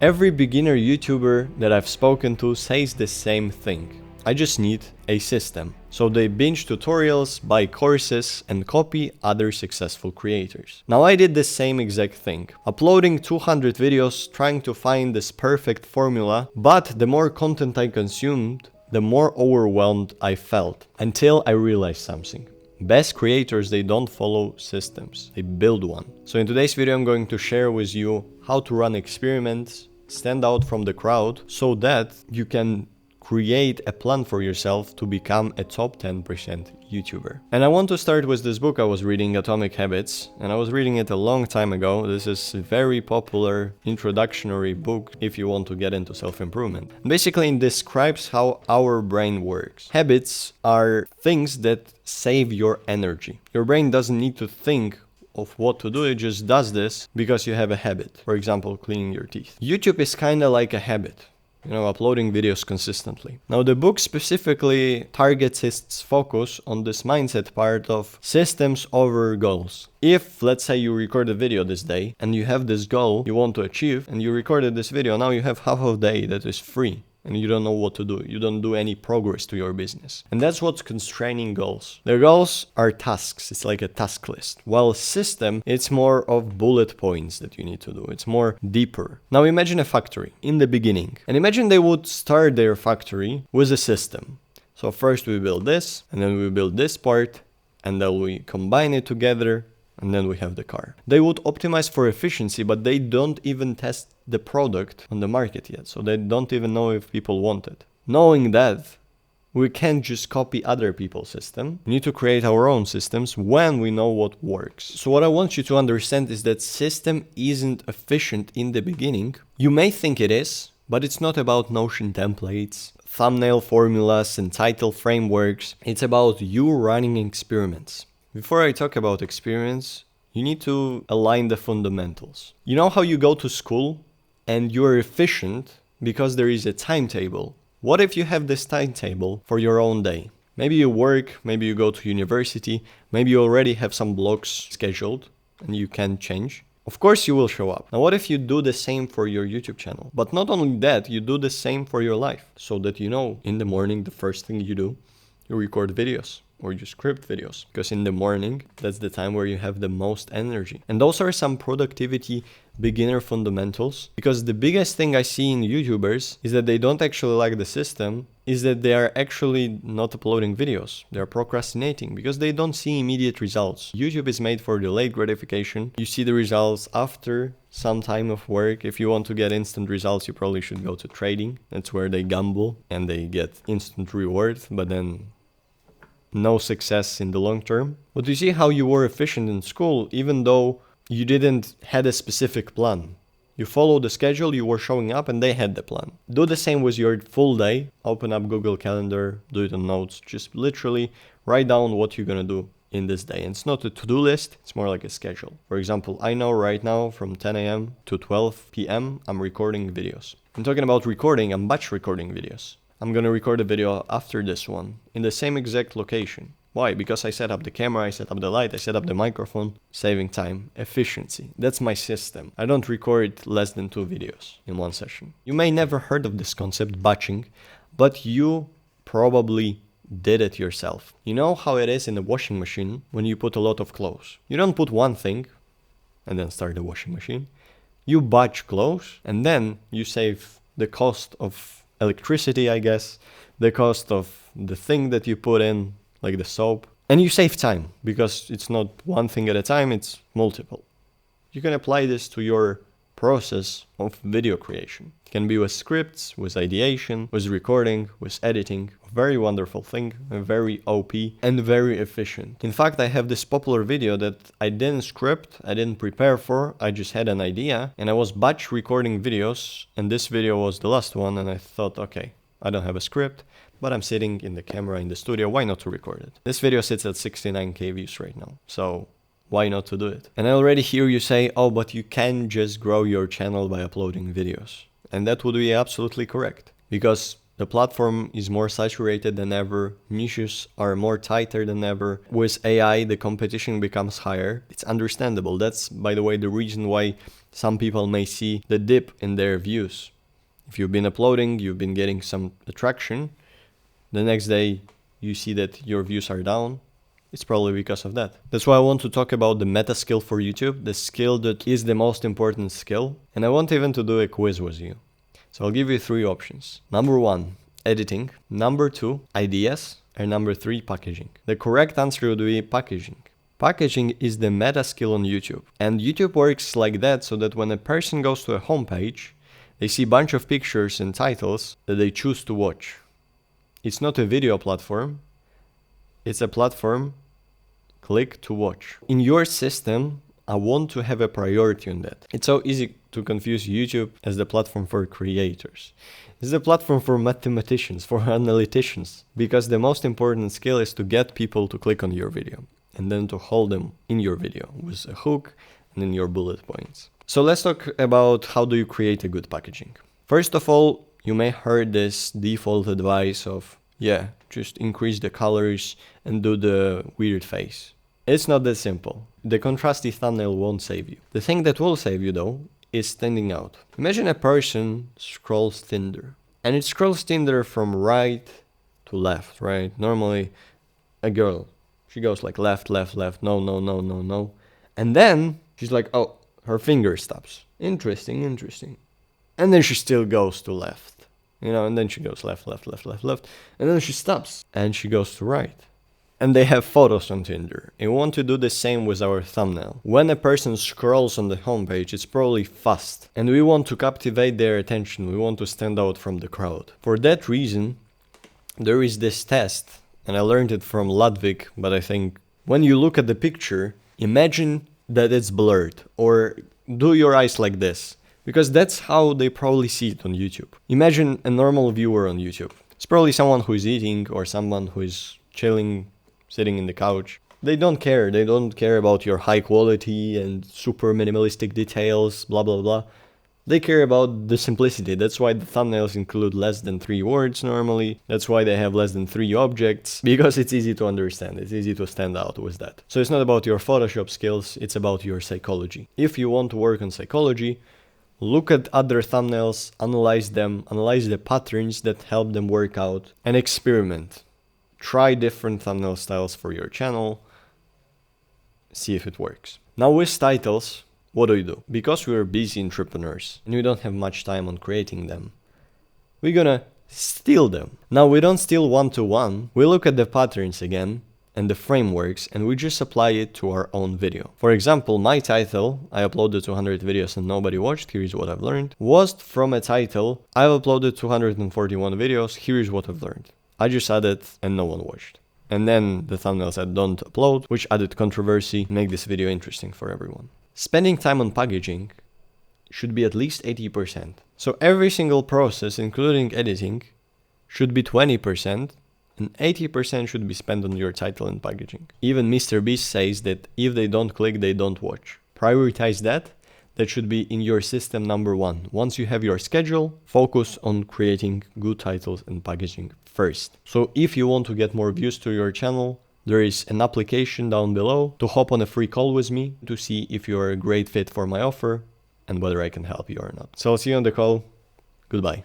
Every beginner YouTuber that I've spoken to says the same thing. I just need a system. So they binge tutorials, buy courses, and copy other successful creators. Now I did the same exact thing, uploading 200 videos trying to find this perfect formula, but the more content I consumed, the more overwhelmed I felt, until I realized something. Best creators, they don't follow systems, they build one. So in today's video I'm going to share with you how to run experiments, stand out from the crowd, so that you can create a plan for yourself to become a top 10% YouTuber. And I want to start with this book I was reading, Atomic Habits, and I was reading it a long time ago. This is a very popular introductory book if you want to get into self-improvement. Basically it describes how our brain works. Habits are things that save your energy. Your brain doesn't need to think of what to do, it just does this because you have a habit. For example, cleaning your teeth. YouTube is kind of like a habit. Uploading videos consistently. Now the book specifically targets its focus on this mindset part of systems over goals. If, let's say, you record a video this day and you have this goal you want to achieve and you recorded this video, now you have half of the day that is free and you don't know what to do. You don't do any progress to your business. And that's what's constraining goals. The goals are tasks. It's like a task list. While system, it's more of bullet points that you need to do. It's more deeper. Now imagine a factory in the beginning. And imagine they would start their factory with a system. So first we build this, and then we build this part, and then we combine it together, and then we have the car. They would optimize for efficiency, but they don't even test the product on the market yet. So they don't even know if people want it. Knowing that, we can't just copy other people's system. We need to create our own systems when we know what works. So what I want you to understand is that system isn't efficient in the beginning. You may think it is, but it's not about Notion templates, thumbnail formulas, and title frameworks. It's about you running experiments. Before I talk about experience, you need to align the fundamentals. You know how you go to school and you're efficient because there is a timetable. What if you have this timetable for your own day? Maybe you work, maybe you go to university, maybe you already have some blocks scheduled and you can change. Of course you will show up. Now what if you do the same for your YouTube channel? But not only that, you do the same for your life, so that in the morning the first thing you do, you record videos. Or you script videos, because in the morning, that's the time where you have the most energy. And those are some productivity beginner fundamentals, because the biggest thing I see in YouTubers is that they don't actually like the system, is that they are actually not uploading videos. They are procrastinating because they don't see immediate results. YouTube is made for delayed gratification. You see the results after some time of work. If you want to get instant results, you probably should go to trading. That's where they gamble and they get instant reward, but then no success in the long term. But you see how you were efficient in school even though you didn't had a specific plan. You followed the schedule, you were showing up, and they had the plan. Do the same with your full day. Open up Google Calendar, do it on notes. Just literally write down what you're gonna do in this day. And it's not a to-do list, it's more like a schedule. For example, I know right now from 10 a.m. to 12 p.m. I'm recording videos. I'm talking about recording, I'm batch recording videos. I'm gonna record a video after this one in the same exact location. Why? Because I set up the camera, I set up the light, I set up the microphone, saving time, efficiency. That's my system. I don't record less than 2 videos in one session. You may never heard of this concept, batching, but you probably did it yourself. You know how it is in the washing machine when you put a lot of clothes. You don't put one thing and then start the washing machine. You batch clothes and then you save the cost of electricity, I guess, the cost of the thing that you put in, like the soap, and you save time because it's not one thing at a time, it's multiple. You can apply this to your process of video creation. It can be with scripts, with ideation, with recording, with editing. A very wonderful thing, very OP and very efficient. In fact, I have this popular video that I didn't script, I didn't prepare for, I just had an idea and I was batch recording videos, and this video was the last one, and I thought, okay, I don't have a script, but I'm sitting in the camera in the studio, why not to record it? This video sits at 69k views right now, so why not to do it? And I already hear you say, oh, but you can just grow your channel by uploading videos. And that would be absolutely correct, because the platform is more saturated than ever, niches are more tighter than ever. With AI, the competition becomes higher. It's understandable. That's, by the way, the reason why Some people may see the dip in their views. If you've been uploading, you've been getting some attraction, the next day you see that your views are down, it's probably because of that. That's why I want to talk about the meta skill for YouTube, the skill that is the most important skill, and I want even to do a quiz with you. So I'll give you 3 options. Number 1, editing. Number 2, ideas. And number 3, packaging. The correct answer would be packaging. Packaging is the meta skill on YouTube. And YouTube works like that so that when a person goes to a homepage, they see a bunch of pictures and titles that they choose to watch. It's not a video platform. It's a platform, click to watch. In your system, I want to have a priority on that. It's so easy to confuse YouTube as the platform for creators. It's the platform for mathematicians, for analyticians, because the most important skill is to get people to click on your video and then to hold them in your video with a hook and in your bullet points. So let's talk about how do you create a good packaging. First of all, you may heard this default advice of, just increase the colors and do the weird face. It's not that simple. The contrasty thumbnail won't save you. The thing that will save you though is standing out. Imagine a person scrolls Tinder, and it scrolls Tinder from right to left, right? Normally a girl, she goes like left, left, left, no, no, no, no, no. And then she's like, oh, her finger stops. Interesting. And then she still goes to left, and then she goes left, left, left, left, left. And then she stops and she goes to right. And they have photos on Tinder. And we want to do the same with our thumbnail. When a person scrolls on the homepage, it's probably fast. And we want to captivate their attention. We want to stand out from the crowd. For that reason, there is this test. And I learned it from Ludwig, but I think when you look at the picture, imagine that it's blurred. Or do your eyes like this. Because that's how they probably see it on YouTube. Imagine a normal viewer on YouTube. It's probably someone who is eating or someone who is chilling, sitting in the couch. They don't care. They don't care about your high quality and super minimalistic details, blah, blah, blah. They care about the simplicity. That's why the thumbnails include less than 3 words normally. That's why they have less than 3 objects, because it's easy to understand. It's easy to stand out with that. So it's not about your Photoshop skills. It's about your psychology. If you want to work on psychology, look at other thumbnails, analyze them, analyze the patterns that help them work out, and experiment. Try different thumbnail styles for your channel, see if it works. Now with titles, what do? Because we're busy entrepreneurs and we don't have much time on creating them, we're gonna steal them. Now we don't steal one-to-one, we look at the patterns again and the frameworks and we just apply it to our own video. For example, my title, I uploaded 200 videos and nobody watched, here's what I've learned, was from a title, I've uploaded 241 videos, here's what I've learned. I just added and no one watched. And then the thumbnail said don't upload, which added controversy, make this video interesting for everyone. Spending time on packaging should be at least 80%. So every single process, including editing, should be 20%, and 80% should be spent on your title and packaging. Even MrBeast says that if they don't click, they don't watch. Prioritize that. That should be in your system number 1. Once you have your schedule, focus on creating good titles and packaging first. So if you want to get more views to your channel, there is an application down below to hop on a free call with me to see if you're a great fit for my offer and whether I can help you or not. So I'll see you on the call. Goodbye.